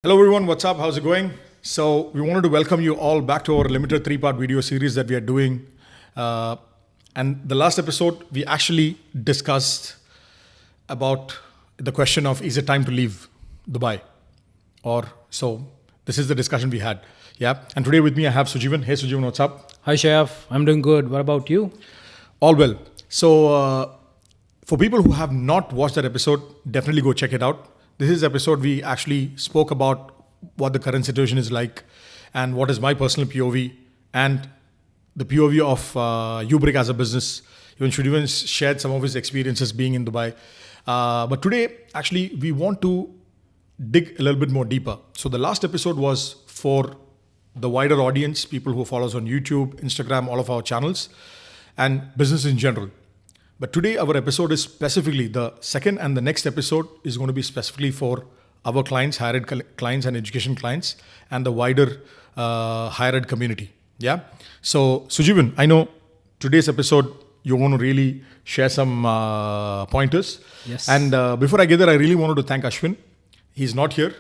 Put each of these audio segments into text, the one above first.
Hello everyone, what's up? How's it going? So we wanted to welcome you all back to our limited three-part video series that we are doing. And the last episode, we actually discussed about the question of, is it time to leave Dubai? So this is the discussion we had. Yeah. And today with me, I have Sujivan. Hey Sujivan, what's up? Hi Shayaf, I'm doing good. What about you? All well. So for people who have not watched that episode, definitely go check it out. This is episode we actually spoke about what the current situation is like and what is my personal POV and the POV of Ubrick as a business. Even Shudivan shared some of his experiences being in Dubai. But today, actually, we want to dig a little bit more deeper. So the last episode was for the wider audience, people who follow us on YouTube, Instagram, all of our channels, and business in general. But today our episode is specifically, the second and the next episode is going to be specifically for our clients, higher-ed clients and education clients, and the wider higher-ed community. Yeah. So Sujivan, I know today's episode, you want to really share some pointers. Yes. And before I get there, I really wanted to thank Ashwin. He's not here,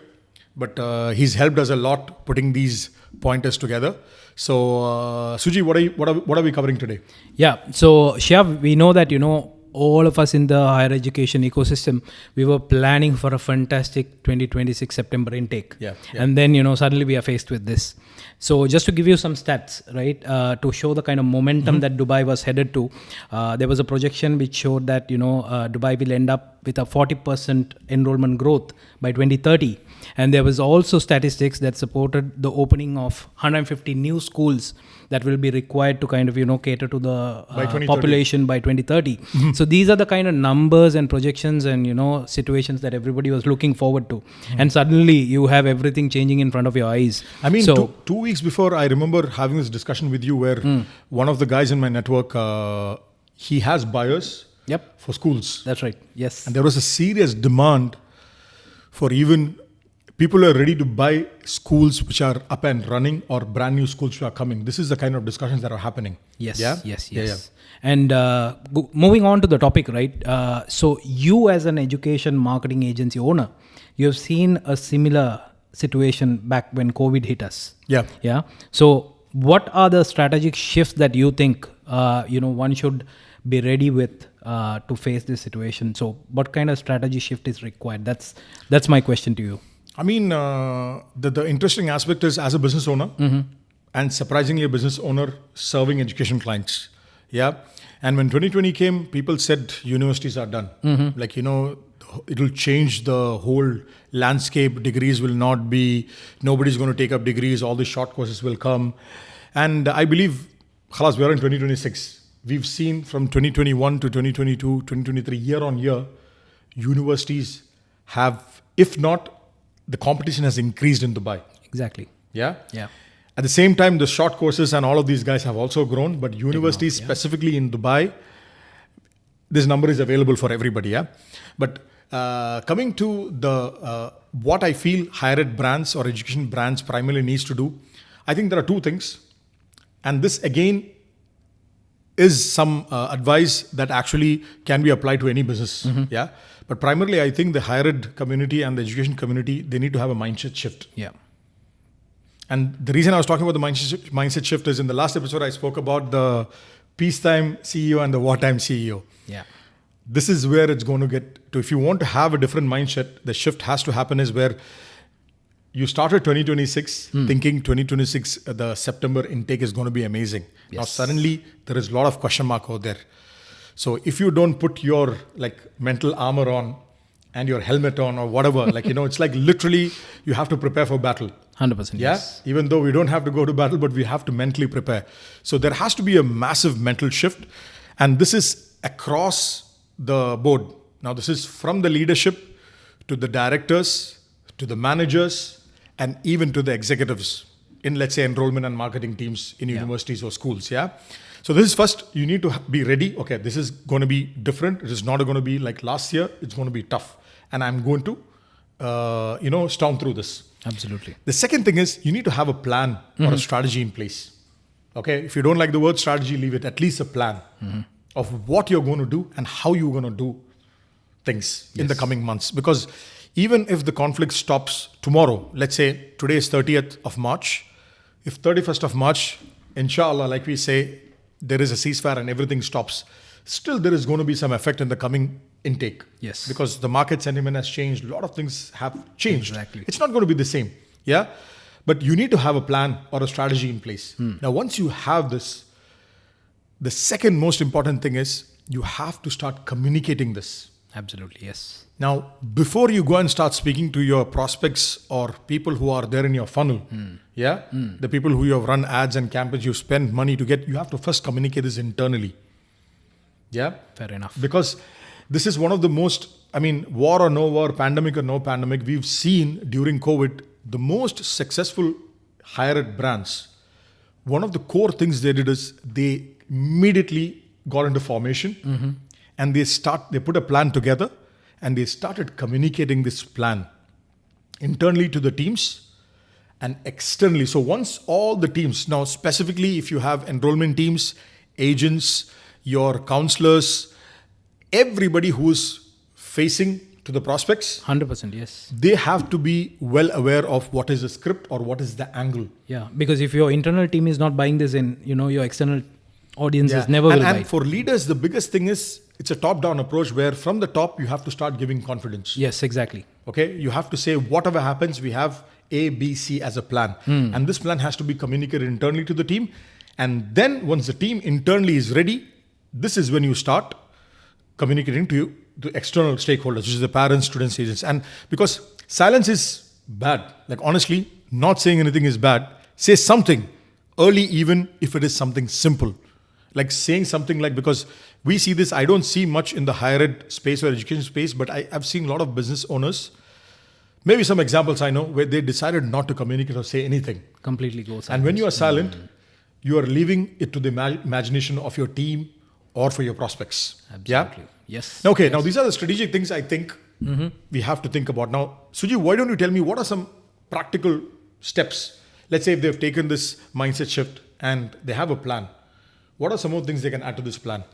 but he's helped us a lot putting these pointers together. So, Suji, what are we covering today? Yeah, so Shayaf, we know that, all of us in the higher education ecosystem, we were planning for a fantastic 2026 September intake. Yeah. And then, suddenly we are faced with this. So just to give you some stats, right, to show the kind of momentum that Dubai was headed to, there was a projection which showed that, Dubai will end up with a 40% enrollment growth by 2030. And there was also statistics that supported the opening of 150 new schools that will be required to kind of, cater to the population by 2030. Mm-hmm. So these are the kind of numbers and projections and, situations that everybody was looking forward to. Mm-hmm. And suddenly you have everything changing in front of your eyes. I mean, so, two weeks before, I remember having this discussion with you where one of the guys in my network, he has buyers for schools. That's right. Yes. And there was a serious demand for even people who are ready to buy schools which are up and running or brand new schools which are coming. This is the kind of discussions that are happening. Yes. Yeah? Yes. Yeah. And moving on to the topic, right? So you as an education marketing agency owner, you have seen a similar situation back when COVID hit us. Yeah. Yeah. So what are the strategic shifts that you think, one should be ready with to face this situation? So what kind of strategy shift is required? That's my question to you. I mean, the interesting aspect is as a business owner and surprisingly a business owner serving education clients. Yeah. And when 2020 came, people said universities are done. Like, it will change the whole landscape. Degrees will not be, nobody's going to take up degrees. All the short courses will come. And I believe, khalas, we are in 2026. We've seen from 2021 to 2022, 2023, year on year, universities have, if not, the competition has increased in Dubai. Exactly. Yeah? Yeah. At the same time, the short courses and all of these guys have also grown, but universities specifically in Dubai, this number is available for everybody. Yeah. But coming to the what I feel higher-ed brands or education brands primarily needs to do, I think there are two things. And this again is some advice that actually can be applied to any business. Yeah. But primarily, I think the higher-ed community and the education community, they need to have a mindset shift. Yeah. And the reason I was talking about the mindset shift is in the last episode, I spoke about the peacetime CEO and the wartime CEO. Yeah. This is where it's going to get to. If you want to have a different mindset, the shift has to happen is where you started 2026 thinking 2026, the September intake is going to be amazing. Yes. Now, suddenly, there is a lot of question mark out there. So if you don't put your mental armor on and your helmet on or whatever, it's like literally you have to prepare for battle. 100%. Yeah. Yes. Even though we don't have to go to battle, but we have to mentally prepare. So there has to be a massive mental shift. And this is across the board. Now, this is from the leadership to the directors, to the managers, and even to the executives in, let's say, enrollment and marketing teams in universities or schools. Yeah. So this is first, you need to be ready. Okay, this is going to be different. It is not going to be like last year. It's going to be tough. And I'm going to, storm through this. Absolutely. The second thing is you need to have a plan or a strategy in place. Okay, if you don't like the word strategy, leave it. At least a plan of what you're going to do and how you're going to do things in the coming months. Because even if the conflict stops tomorrow, let's say today is 30th of March, if 31st of March, inshallah, like we say, there is a ceasefire and everything stops, still there is going to be some effect in the coming intake. Yes. Because the market sentiment has changed. A lot of things have changed. Exactly. It's not going to be the same. Yeah. But you need to have a plan or a strategy in place. Now, once you have this, the second most important thing is you have to start communicating this. Absolutely, yes. Now, before you go and start speaking to your prospects or people who are there in your funnel, the people who you have run ads and campaigns, you spend money to get, you have to first communicate this internally. Yeah. Fair enough. Because this is one of the most, war or no war, pandemic or no pandemic, we've seen during COVID, the most successful higher-ed brands, one of the core things they did is they immediately got into formation and they put a plan together and they started communicating this plan internally to the teams and externally. So once all the teams, now specifically if you have enrollment teams, agents, your counselors, everybody who is facing to the prospects, 100%, yes. they have to be well aware of what is the script or what is the angle. Yeah, because if your internal team is not buying this in, your external audiences never will buy. And for leaders, the biggest thing is it's a top-down approach where from the top, you have to start giving confidence. Yes, exactly. Okay, you have to say whatever happens, we have A, B, C as a plan. And this plan has to be communicated internally to the team. And then once the team internally is ready, this is when you start communicating to the external stakeholders, which is the parents, students, agents. And because silence is bad, like honestly, not saying anything is bad. Say something early, even if it is something simple. Like saying something like, because we see this, I don't see much in the higher ed space or education space, but I've seen a lot of business owners, maybe some examples I know, where they decided not to communicate or say anything. Completely go silent. And when you are silent, you are leaving it to the imagination of your team or for your prospects. Absolutely. Yeah? Yes. Okay, yes. now these are the strategic things I think we have to think about. Now, Suji, why don't you tell me what are some practical steps? Let's say if they've taken this mindset shift and they have a plan. What are some more things they can add to this plan?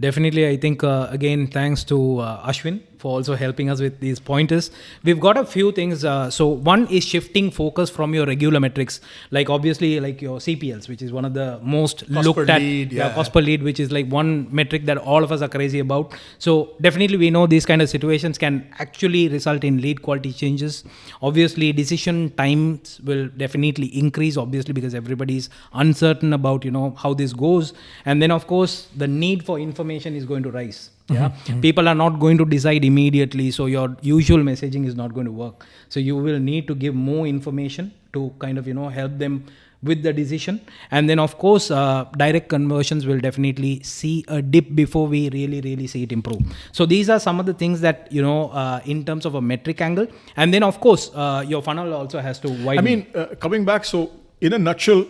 Definitely, I think, again, thanks to Ashwin for also helping us with these pointers. We've got a few things. So one is shifting focus from your regular metrics, like obviously like your CPLs, which is one of the most looked at. Cost per lead, which is like one metric that all of us are crazy about. So definitely we know these kind of situations can actually result in lead quality changes. Obviously, decision times will definitely increase, obviously, because everybody is uncertain about, how this goes. And then, of course, the need for information is going to rise. Yeah, people are not going to decide immediately, so your usual messaging is not going to work. So you will need to give more information to kind of help them with the decision. And then of course direct conversions will definitely see a dip before we really see it improve. So these are some of the things that in terms of a metric angle. And then of course your funnel also has to widen. Coming back, so in a nutshell,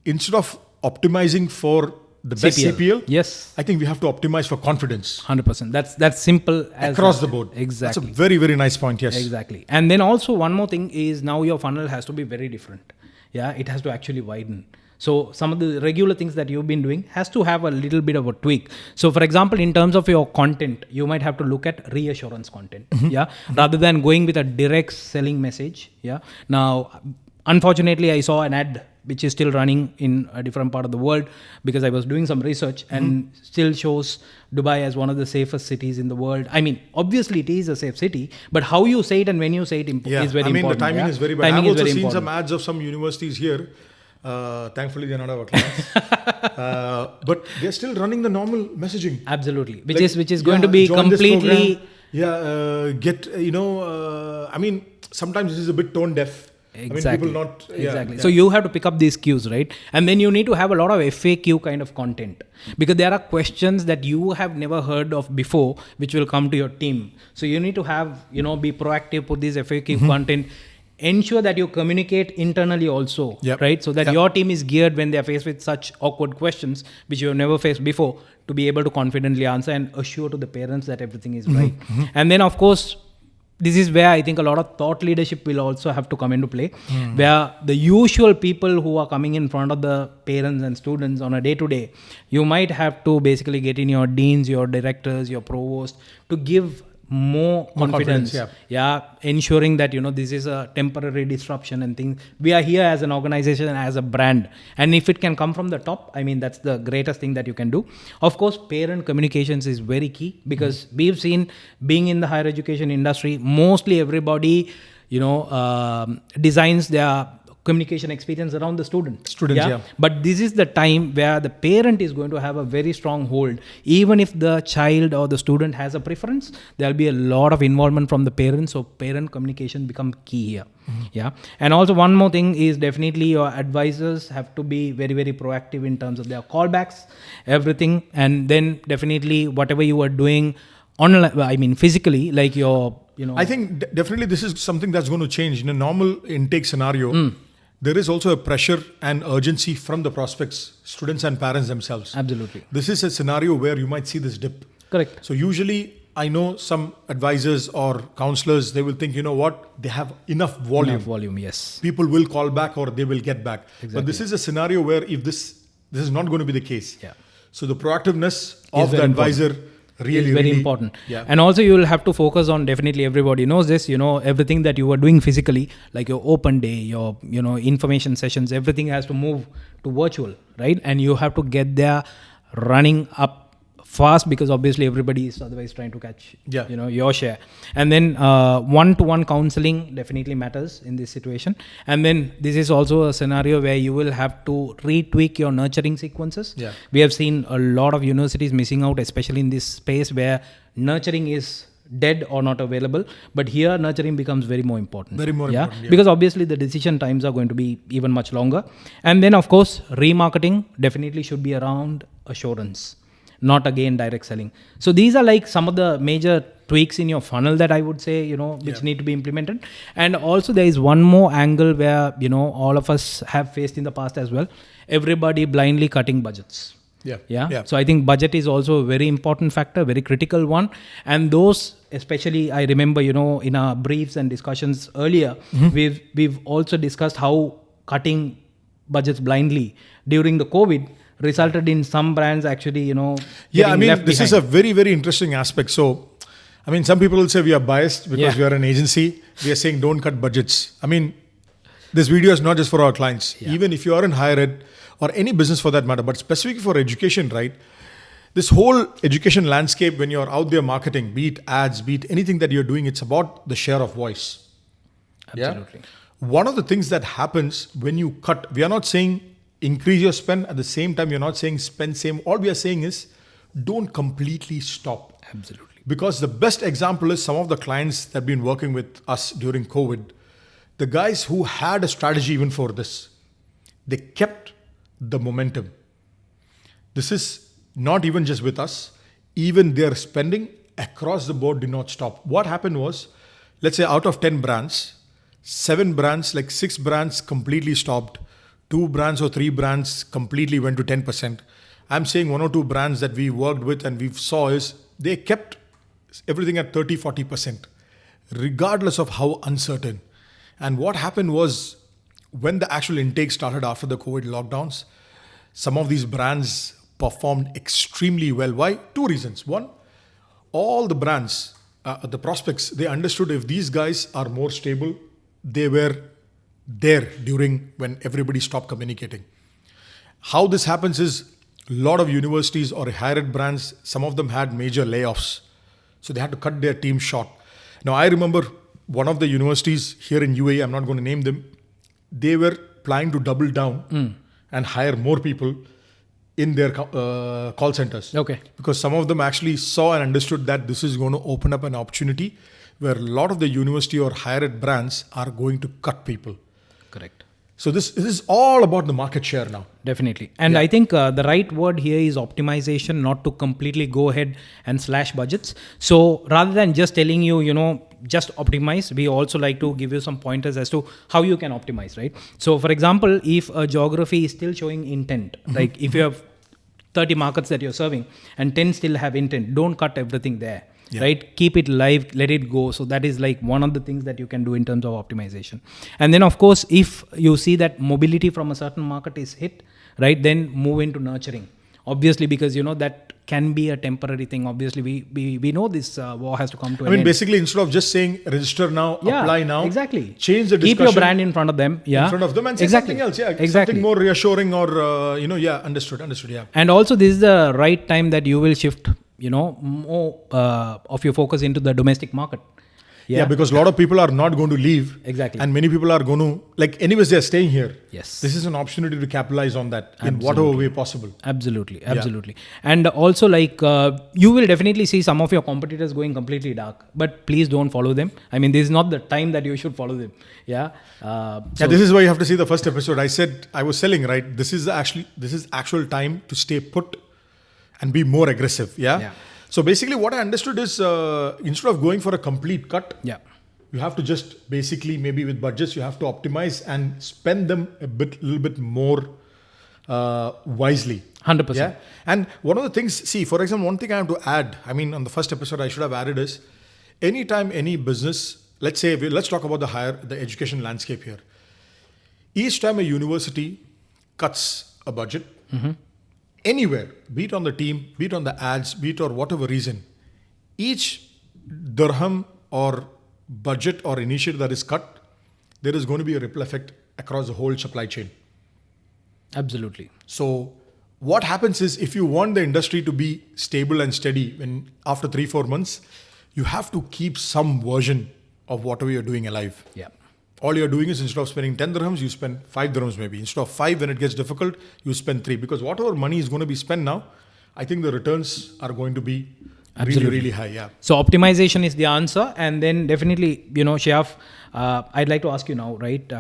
instead of optimizing for the best CPL, yes, I think we have to optimize for confidence. 100%. That's simple as across the board. Exactly. That's a very, very nice point. Yes. Exactly. And then also one more thing is now your funnel has to be very different. Yeah, it has to actually widen. So some of the regular things that you've been doing has to have a little bit of a tweak. So for example, in terms of your content, you might have to look at reassurance content. Rather than going with a direct selling message. Yeah. Now, unfortunately, I saw an ad which is still running in a different part of the world because I was doing some research and still shows Dubai as one of the safest cities in the world. Obviously it is a safe city, but how you say it and when you say it is very important. The timing is very bad. I've also seen some ads of some universities here. Thankfully, they're not our clients. But they're still running the normal messaging. Absolutely. Which is going to be completely... sometimes this is a bit tone deaf. Exactly. People not... Exactly. So you have to pick up these cues, right? And then you need to have a lot of FAQ kind of content because there are questions that you have never heard of before, which will come to your team. So you need to have, be proactive, put this FAQ content, ensure that you communicate internally also, right? So that your team is geared when they are faced with such awkward questions, which you have never faced before, to be able to confidently answer and assure to the parents that everything is right. And then, of course, this is where I think a lot of thought leadership will also have to come into play, where the usual people who are coming in front of the parents and students on a day-to-day, you might have to basically get in your deans, your directors, your provost to give more confidence. Yeah. Ensuring that, this is a temporary disruption and things. We are here as an organization, as a brand. And if it can come from the top, I mean, that's the greatest thing that you can do. Of course, parent communications is very key, because we've seen, being in the higher education industry, mostly everybody, designs their communication experience around the students. But this is the time where the parent is going to have a very strong hold. Even if the child or the student has a preference, there'll be a lot of involvement from the parents. So parent communication become key here. And also one more thing is, definitely your advisors have to be very, very proactive in terms of their callbacks, everything. And then definitely whatever you are doing online, I mean physically, like your, I think definitely this is something that's going to change. In a normal intake scenario, there is also a pressure and urgency from the prospects, students and parents themselves. Absolutely. This is a scenario where you might see this dip. Correct. So usually, I know some advisors or counselors, they will think, they have enough volume. Yes. People will call back or they will get back. Exactly. But this is a scenario where if this is not going to be the case. So the proactiveness of the advisor really, very important. Yeah. And also you will have to focus on, definitely everybody knows this, everything that you are doing physically, like your open day, your, information sessions, everything has to move to virtual, right? And you have to get there running up fast, because obviously everybody is otherwise trying to catch, your share. And then one-to-one counseling definitely matters in this situation. And then this is also a scenario where you will have to retweak your nurturing sequences. We have seen a lot of universities missing out, especially in this space where nurturing is dead or not available. But here nurturing becomes very more important. Very more important. Because obviously the decision times are going to be even much longer. And then of course, remarketing definitely should be around assurance, not again direct selling. So these are like some of the major tweaks in your funnel that I would say, which need to be implemented. And also there is one more angle where, all of us have faced in the past as well. Everybody blindly cutting budgets. So I think budget is also a very important factor, very critical one. And those, especially I remember, in our briefs and discussions earlier, we've also discussed how cutting budgets blindly during the COVID resulted in some brands actually, this is a very, very interesting aspect. So, some people will say we are biased because we are an agency. We are saying don't cut budgets. This video is not just for our clients. Even if you are in higher ed or any business for that matter, but specifically for education, right? This whole education landscape, when you're out there marketing, be it ads, be it anything that you're doing, it's about the share of voice. Absolutely. One of the things that happens when you cut, we are not saying increase your spend. At the same time, you're not saying spend same. All we are saying is don't completely stop. Absolutely. Because the best example is some of the clients that have been working with us during COVID. The guys who had a strategy even for this, they kept the momentum. This is not even just with us. Even their spending across the board did not stop. What happened was, let's say out of 10 brands, 7 brands, like 6 brands completely stopped. 2 brands or 3 brands completely went to 10%. I'm saying 1 or 2 brands that we worked with and we saw is they kept everything at 30-40%, regardless of how uncertain. And what happened was, when the actual intake started after the COVID lockdowns, some of these brands performed extremely well. Why? 2 reasons. One, all the brands, the prospects, they understood if these guys are more stable, they were there during when everybody stopped communicating. How this happens is, a lot of universities or higher ed brands, some of them had major layoffs. So they had to cut their team short. Now I remember one of the universities here in UAE, I'm not going to name them, they were planning to double down and hire more people in their call centers. Okay. Because some of them actually saw and understood that this is going to open up an opportunity where a lot of the university or higher ed brands are going to cut people. Correct. So this is all about the market share now. Definitely. And I think the right word here is optimization, not to completely go ahead and slash budgets. So rather than just telling you, just optimize, we also like to give you some pointers as to how you can optimize, right? So for example, if a geography is still showing intent, like if you have 30 markets that you're serving and 10 still have intent, don't cut everything there. Right? Keep it live, let it go. So that is like one of the things that you can do in terms of optimization. And then of course, if you see that mobility from a certain market is hit, right, then move into nurturing. obviously, because that can be a temporary thing. Obviously, we know this war has to come to an I mean, end. basically, instead of just saying register now, apply now, exactly. change the Keep discussion. your brand in front of them. Yeah, in front of them and say exactly. something else. Yeah, exactly. something more reassuring or understood. Yeah. And also, this is the right time that you will shift, more of your focus into the domestic market. Yeah, because a lot of people are not going to leave. Exactly. And many people are going to, anyways, they're staying here. Yes. This is an opportunity to capitalize on that in whatever way possible. Absolutely. And also, you will definitely see some of your competitors going completely dark, but please don't follow them. I mean, this is not the time that you should follow them. Yeah. This is why you have to see the first episode. I said, I was selling, right? This is actual time to stay put and be more aggressive. Yeah. So basically what I understood is instead of going for a complete cut, you have to just basically, maybe with budgets, you have to optimize and spend them little bit more wisely. 100%. Yeah. And one of the things, for example, one thing I have to add, I mean, on the first episode I should have added is, anytime any business, let's talk about the education landscape here. Each time a university cuts a budget, anywhere, be it on the team, be it on the ads, be it or whatever reason, each dirham or budget or initiative that is cut, there is going to be a ripple effect across the whole supply chain. Absolutely. So what happens is, if you want the industry to be stable and steady after 3-4 months, you have to keep some version of whatever you're doing alive. Yeah. All you're doing is, instead of spending 10 dirhams, you spend 5 dirhams maybe. Instead of 5, when it gets difficult, you spend 3. Because whatever money is going to be spent now, I think the returns are going to be really, really high. Yeah. So optimization is the answer. And then definitely, Shayaf, I'd like to ask you now, right?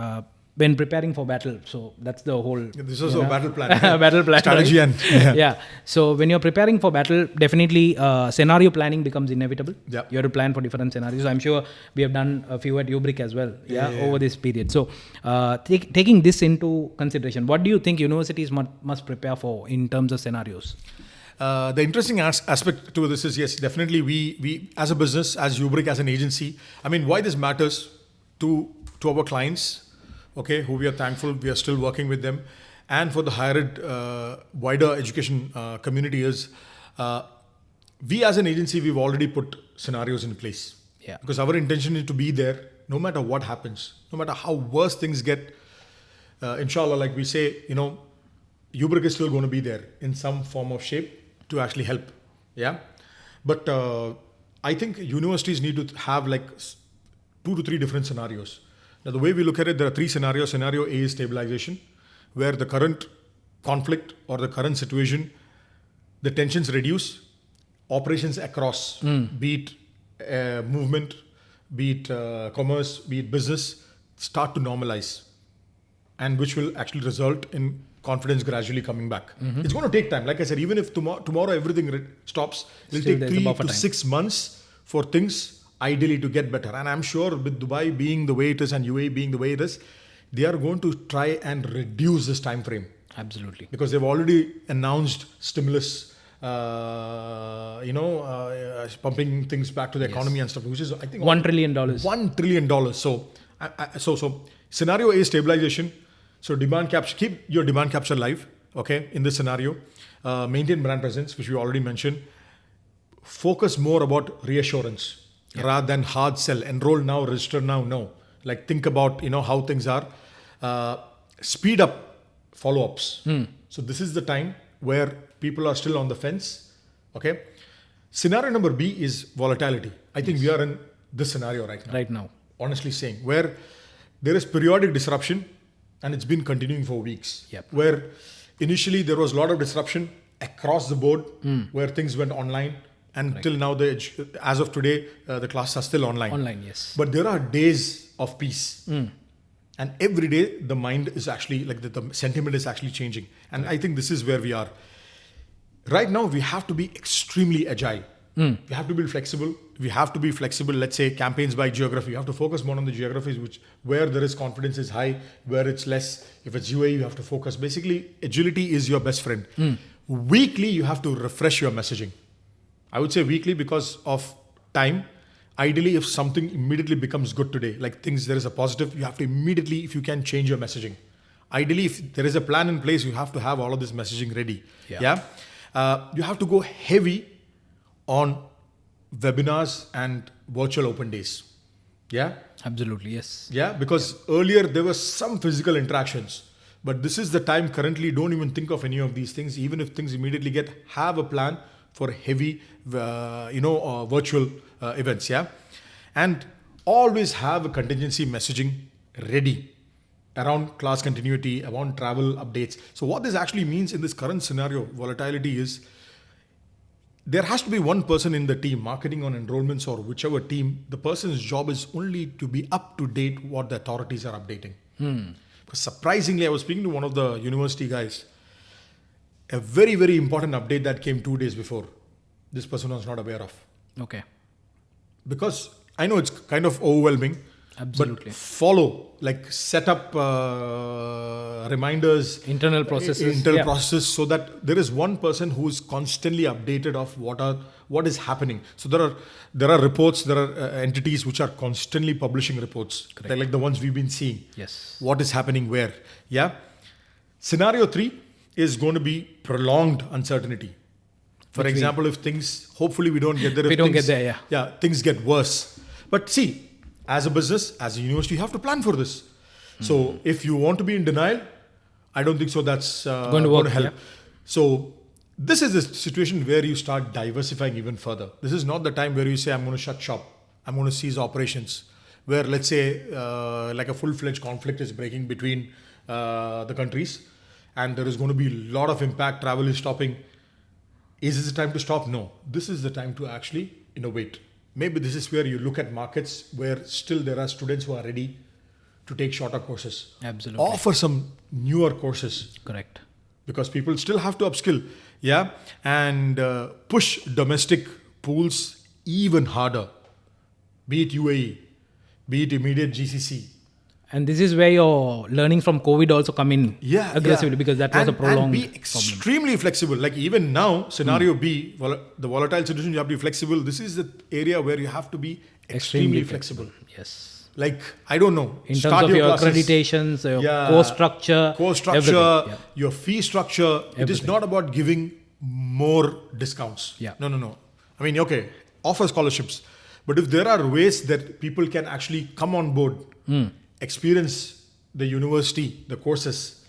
When preparing for battle, so that's the whole. This is a battle plan. Battle plan. Strategy right? And So when you're preparing for battle, definitely scenario planning becomes inevitable. Yeah. You have to plan for different scenarios. I'm sure we have done a few at UBRIC as well. Over this period. So taking this into consideration, what do you think universities must prepare for in terms of scenarios? The interesting aspect to this is, yes, definitely we as a business, as UBRIC, as an agency, I mean, why this matters to our clients, okay, who we are thankful, we are still working with them, and for the higher-ed wider education community is, we as an agency, we've already put scenarios in place. Yeah. Because our intention is to be there no matter what happens, no matter how worse things get. Inshallah, like we say, UBRIC is still going to be there in some form of shape to actually help. Yeah. But I think universities need to have 2 to 3 different scenarios. Now, the way we look at it, there are 3 scenarios. Scenario A is stabilization, where the current conflict or the current situation, the tensions reduce, operations across, be it movement, be it commerce, be it business, start to normalize, and which will actually result in confidence gradually coming back. It's going to take time. Like I said, even if tomorrow everything stops, it'll take 3 to 6 months for things ideally to get better. And I'm sure with Dubai being the way it is and UAE being the way it is, they are going to try and reduce this time frame. Absolutely. Because they've already announced stimulus, pumping things back to the economy and stuff, which is, I think, $1 trillion. $1 trillion. So scenario A is stabilization. So demand capture, keep your demand capture alive, okay, in this scenario. Maintain brand presence, which we already mentioned. Focus more about reassurance rather than hard sell. Enroll now, register now, no. Think about, how things are. Speed up follow-ups. So this is the time where people are still on the fence, okay. Scenario number B is volatility. I think we are in this scenario right now. Honestly saying, where there is periodic disruption, and it's been continuing for weeks. Yep. Where initially there was a lot of disruption across the board, where things went online, and till now, as of today, the classes are still online. Online, yes. But there are days of peace, and every day the mind is actually the sentiment is actually changing, and I think this is where we are. Right now, we have to be extremely agile. We have to be flexible. Let's say campaigns by geography. You have to focus more on the geographies where there is confidence is high, where it's less. If it's UAE, you have to focus. Basically, agility is your best friend. Weekly, you have to refresh your messaging. I would say weekly because of time. Ideally, if something immediately becomes good today, there is a positive, you have to immediately, if you can, change your messaging. Ideally, if there is a plan in place, you have to have all of this messaging ready. Yeah. You have to go heavy on webinars and virtual open days. Yeah? Absolutely, yes. Yeah, because earlier there was some physical interactions, but this is the time currently. Don't even think of any of these things. Even if things immediately have a plan for heavy, virtual events. Yeah, and always have a contingency messaging ready around class continuity, around travel updates. So what this actually means in this current scenario, volatility is there has to be one person in the team, marketing on enrollments or whichever team, the person's job is only to be up to date what the authorities are updating. Because surprisingly, I was speaking to one of the university guys, a very, very important update that came 2 days before, this person was not aware of. Okay. Because I know it's kind of overwhelming. Absolutely. But follow, like set up reminders, Internal processes. processes, so that there is one person who is constantly updated of what is happening. So there are reports, there are entities which are constantly publishing reports. Correct. They're like the ones we've been seeing. Yes. What is happening where? Yeah. Scenario 3 is going to be prolonged uncertainty. For example, if things, hopefully we don't get there. We don't get there, yeah. Yeah, things get worse. But see, as a business, as a university, you have to plan for this. So if you want to be in denial, I don't think so that's Going to help. yeah. So this is a situation where you start diversifying even further. This is not the time where you say, I'm going to shut shop. I'm going to cease operations. Where let's say like a full-fledged conflict is breaking between the countries and there is going to be a lot of impact, travel is stopping. Is this the time to stop? No. This is the time to actually innovate. Maybe this is where you look at markets where still there are students who are ready to take shorter courses. Absolutely. Offer some newer courses. Correct. Because people still have to upskill. Yeah. And push domestic pools even harder. Be it UAE, be it immediate GCC. And this is where your learning from COVID also come in aggressively because that was a prolonged and be extremely flexible. Like even now, scenario B, the volatile situation, you have to be flexible. This is the area where you have to be extremely flexible. Yes. Like, I don't know. In terms of your accreditations, your course structure, your fee structure. Everything. It is not about giving more discounts. Yeah. No. I mean, okay, offer scholarships. But if there are ways that people can actually come on board, experience the university, the courses,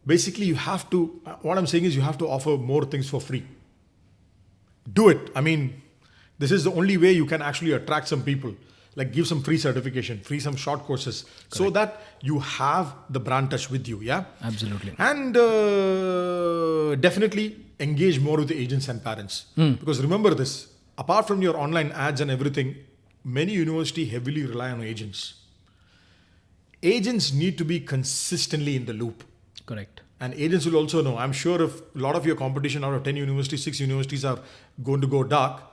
basically you have to, what I'm saying is you have to offer more things for free. Do it. I mean, this is the only way you can actually attract some people. Like give some free certification, free some short courses. Correct. So that you have the brand touch with you. Yeah. Absolutely. And definitely engage more with the agents and parents. Because remember this, apart from your online ads and everything, many universities heavily rely on agents. Agents need to be consistently in the loop. Correct. And agents will also know. I'm sure if a lot of your competition out of 10 universities, 6 universities are going to go dark,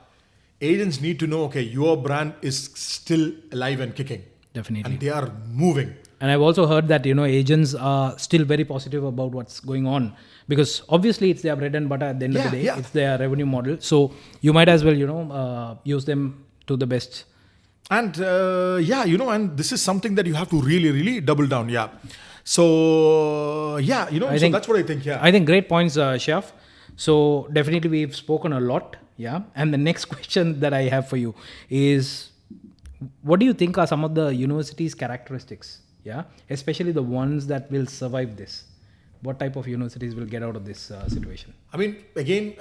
agents need to know, okay, your brand is still alive and kicking. Definitely. And they are moving. And I've also heard that, agents are still very positive about what's going on because obviously it's their bread and butter at the end of the day. It's their revenue model. So you might as well, use them to the best. And and this is something that you have to really, really double down. Yeah. So, so that's what I think. Yeah. I think great points, Chef. So definitely we've spoken a lot. Yeah. And the next question that I have for you is, what do you think are some of the university's characteristics? Yeah. Especially the ones that will survive this. What type of universities will get out of this situation? I mean, again,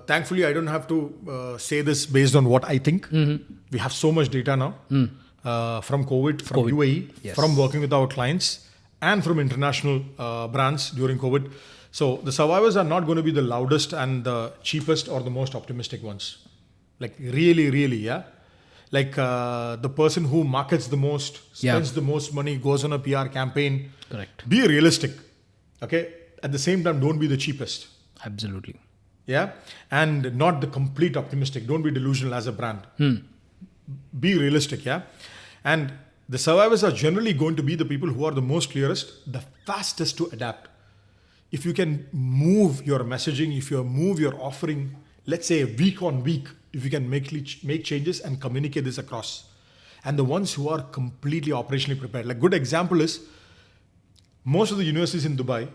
thankfully, I don't have to say this based on what I think. We have so much data now from COVID, from UAE, from working with our clients, and from international brands during COVID. So the survivors are not going to be the loudest and the cheapest or the most optimistic ones. Like really, really, yeah. Like the person who markets the most, spends the most money, goes on a PR campaign. Correct. Be realistic. Okay. At the same time, don't be the cheapest. Absolutely. Yeah. And not the complete optimistic. Don't be delusional as a brand. Be realistic. Yeah. And the survivors are generally going to be the people who are the most clearest, the fastest to adapt. If you can move your messaging, if you move your offering, let's say week on week, if you can make changes and communicate this across. And the ones who are completely operationally prepared. Like good example is, most of the universities in Dubai,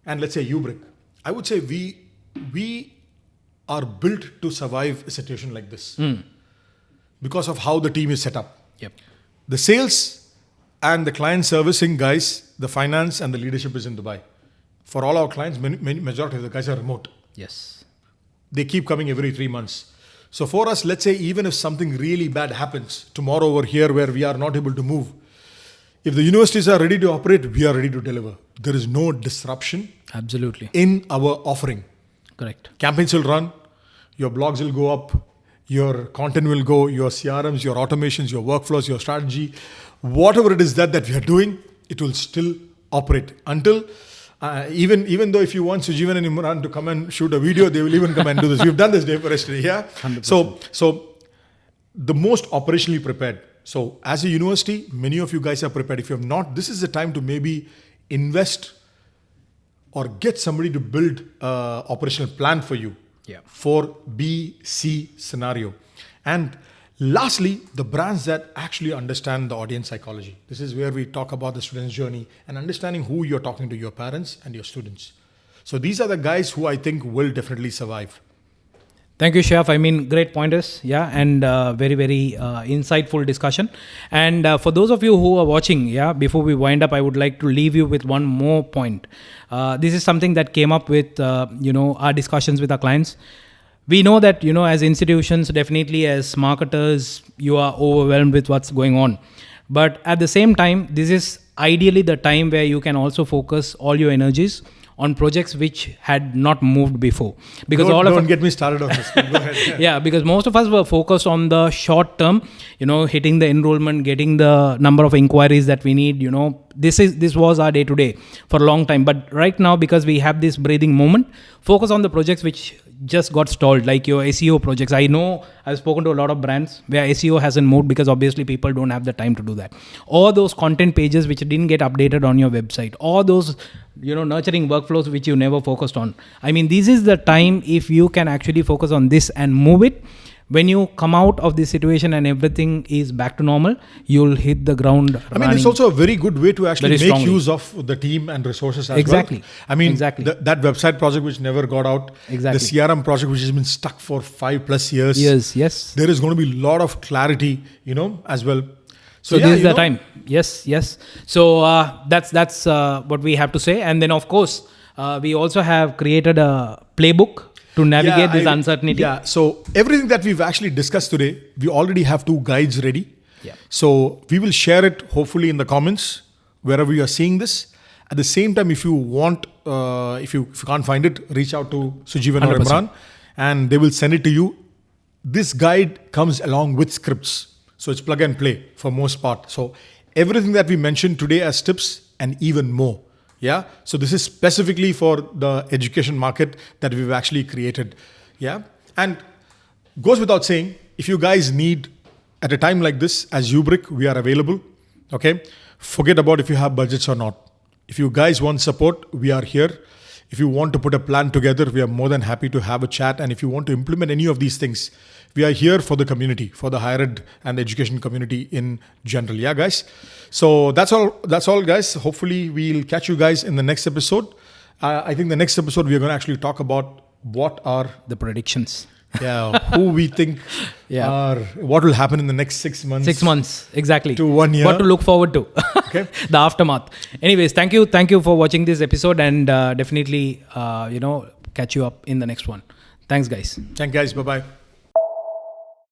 and let's say UBrick, I would say we are built to survive a situation like this because of how the team is set up. Yep. The sales and the client servicing guys, the finance and the leadership is in Dubai. For all our clients, majority of the guys are remote. Yes. They keep coming every 3 months. So for us, let's say even if something really bad happens tomorrow over here where we are not able to move, if the universities are ready to operate, we are ready to deliver. There is no disruption Absolutely. in our offering. Correct. Campaigns will run, your blogs will go up, your content will go, your CRMs, your automations, your workflows, your strategy, whatever it is that we are doing, it will still operate until even though if you want Sujeevan and Imran to come and shoot a video, they will even come and do this. We've done this day for yesterday, yeah? 100%. So the most operationally prepared. So as a university, many of you guys are prepared. If you have not, this is the time to maybe invest or get somebody to build an operational plan for you for B, C scenario. And lastly, the brands that actually understand the audience psychology. This is where we talk about the student's journey and understanding who you're talking to, your parents and your students. So these are the guys who I think will definitely survive. Thank you, Chef. I mean, great pointers. Yeah. And very, very insightful discussion. And for those of you who are watching, before we wind up, I would like to leave you with one more point. This is something that came up with, our discussions with our clients. We know that, as institutions, definitely as marketers, you are overwhelmed with what's going on. But at the same time, this is ideally the time where you can also focus all your energies on projects which had not moved before. Because don't get me started on this. Go ahead. Yeah, because most of us were focused on the short term, hitting the enrollment, getting the number of inquiries that we need. This was our day to day for a long time. But right now, because we have this breathing moment, focus on the projects which just got stalled, like your SEO projects. I know I've spoken to a lot of brands where SEO hasn't moved because obviously people don't have the time to do that. Or those content pages which didn't get updated on your website, or those nurturing workflows which you never focused on. I mean, this is the time if you can actually focus on this and move it. When you come out of this situation and everything is back to normal, you'll hit the ground running. It's also a very good way to actually make use of the team and resources as well. I mean, that website project which never got out, the CRM project which has been stuck for 5+ years. Yes. There is going to be a lot of clarity, as well. So this is the time. Yes. So that's what we have to say. And then, of course, we also have created a playbook to navigate this uncertainty. Yeah. So everything that we've actually discussed today, we already have 2 guides ready. Yeah. So we will share it hopefully in the comments wherever you are seeing this. At the same time, if you want, if you can't find it, reach out to Sujeevan or Imran, and they will send it to you. This guide comes along with scripts. So it's plug and play for most part. So everything that we mentioned today as tips and even more. Yeah. So this is specifically for the education market that we've actually created. Yeah. And goes without saying, if you guys need at a time like this, as Ubrick, we are available. Okay. Forget about if you have budgets or not. If you guys want support, we are here. If you want to put a plan together, we are more than happy to have a chat. And if you want to implement any of these things, we are here for the community, for the higher ed and the education community in general. Yeah, guys. So that's all, guys. Hopefully, we'll catch you guys in the next episode. I think the next episode, we are going to actually talk about what are the predictions. Yeah, who we think are, what will happen in the next 6 months. 6 months, exactly. To 1 year. What to look forward to. Okay. The aftermath. Anyways, thank you for watching this episode, and definitely, catch you up in the next one. Thanks, guys. Thank you, guys. Bye-bye.